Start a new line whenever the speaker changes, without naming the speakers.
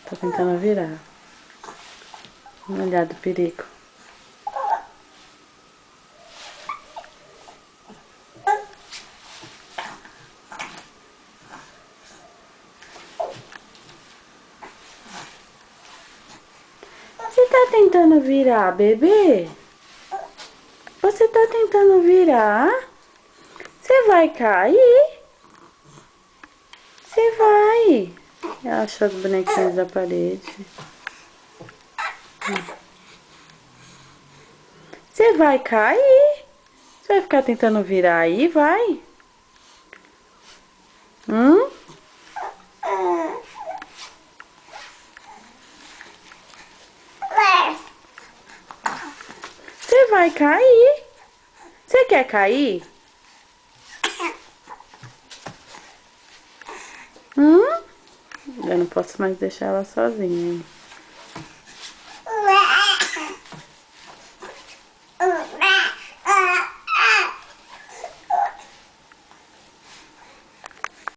Tá tentando virar. Uma olhada, perigo. Você tá tentando virar, bebê? Você tá tentando virar? Você vai cair? Você vai. Ela achou as bonequinhas da parede. Você vai cair? Você vai ficar tentando virar aí, vai? Você vai cair? Você quer cair? Eu não posso mais deixar ela sozinha.